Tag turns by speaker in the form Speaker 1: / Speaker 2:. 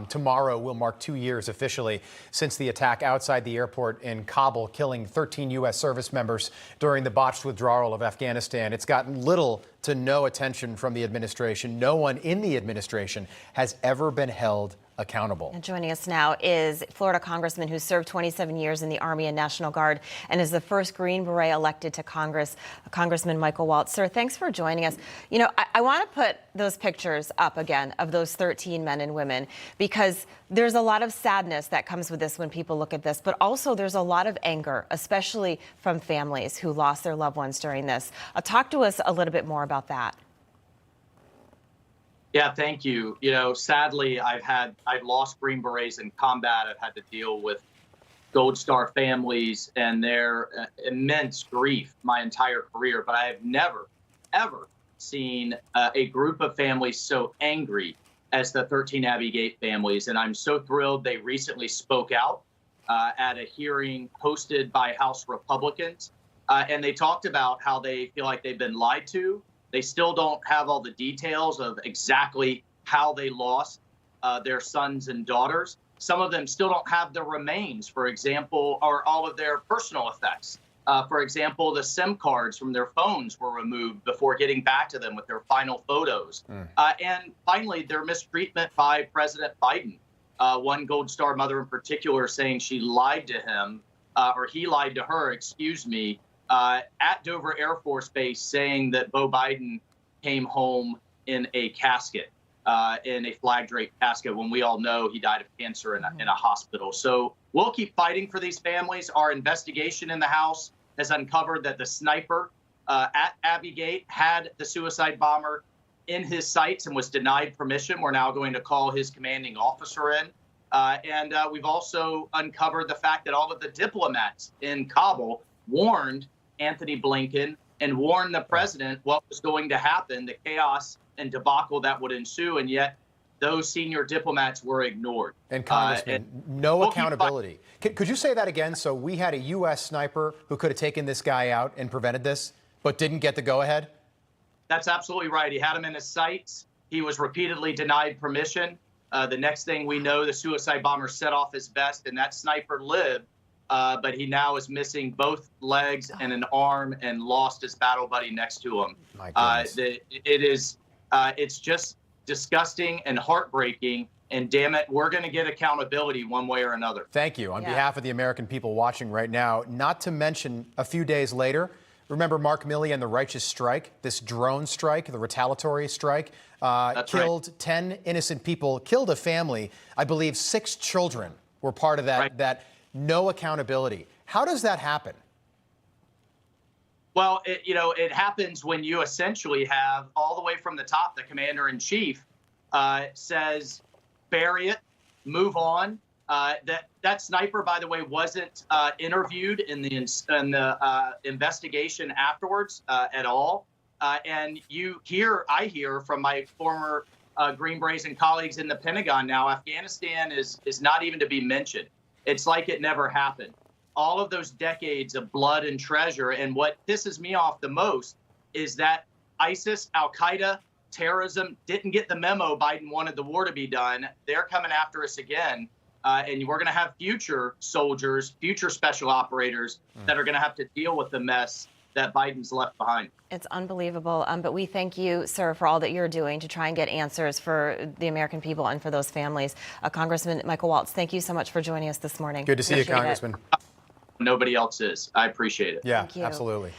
Speaker 1: Tomorrow will mark 2 years officially since the attack outside the airport in Kabul, killing 13 U.S. service members during the botched withdrawal of Afghanistan. It's gotten little to no attention from the administration. No one in the administration has ever been held accountable.
Speaker 2: And joining us now is Florida Congressman who served 27 years in the Army and National Guard and is the first Green Beret elected to Congress, Congressman Michael Waltz. Sir, thanks for joining us. You know, I want to put those pictures up again of those 13 men and women, because there's a lot of sadness that comes with this when people look at this, but also there's a lot of anger, especially from families who lost their loved ones during this. Talk to us a little bit more about that.
Speaker 3: Yeah, thank you. You know, sadly, I've lost Green Berets in combat. I've had to deal with Gold Star families and their immense grief my entire career. But I have never, ever seen a group of families so angry as the 13 Abbey Gate families. And I'm so thrilled they recently spoke out at a hearing hosted by House Republicans. And they talked about how they feel like they've been lied to. They still don't have all the details of exactly how they lost their sons and daughters. Some of them still don't have the remains, for example, or all of their personal effects. For example, the SIM cards from their phones were removed before getting back to them with their final photos. And finally, their mistreatment by President Biden. One Gold Star mother in particular saying she lied to him, or he lied to her, excuse me, at Dover Air Force Base, saying that Beau Biden came home in a casket, in a flag draped casket, when we all know he died of cancer in a hospital. So we'll keep fighting for these families. Our investigation in the House has uncovered that the sniper at Abbey Gate had the suicide bomber in his sights and was denied permission. We're now going to call his commanding officer in. And we've also uncovered the fact that all of the diplomats in Kabul warned Anthony Blinken and warned the president what was going to happen, the chaos and debacle that would ensue, and yet those senior diplomats were ignored.
Speaker 1: And Congressman, no accountability. Could you say that again? So we had a U.S. sniper who could have taken this guy out and prevented this, but didn't get the go-ahead?
Speaker 3: That's absolutely right. He had him in his sights. He was repeatedly denied permission. The next thing we know, the suicide bomber set off his vest, and that sniper lived. But he now is missing both legs and an arm and lost his battle buddy next to him.
Speaker 1: My goodness.
Speaker 3: It's just disgusting and heartbreaking. And damn it, we're going to get accountability one way or another.
Speaker 1: Thank you. On behalf of the American people watching right now, not to mention a few days later, remember Mark Milley and the righteous strike, this drone strike, the retaliatory strike, killed 10 innocent people, killed a family. I believe 6 children were part of that.
Speaker 3: Right.
Speaker 1: No accountability. How does that happen?
Speaker 3: Well, it happens when you essentially have all the way from the top, the commander in chief says, bury it, move on. That sniper, by the way, wasn't interviewed in the investigation afterwards at all. And I hear from my former Green Berets and colleagues in the Pentagon now, Afghanistan is not even to be mentioned. It's like it never happened. All of those decades of blood and treasure. And what pisses me off the most is that ISIS, Al-Qaeda, terrorism didn't get the memo Biden wanted the war to be done. They're coming after us again. And we're going to have future soldiers, future special operators that are going to have to deal with the mess that Biden's left behind.
Speaker 2: It's unbelievable. But we thank you, sir, for all that you're doing to try and get answers for the American people and for those families. Congressman Michael Waltz, thank you so much for joining us this morning.
Speaker 1: Good to see you, Congressman.
Speaker 3: Nobody else is. I appreciate it.
Speaker 1: Yeah, absolutely.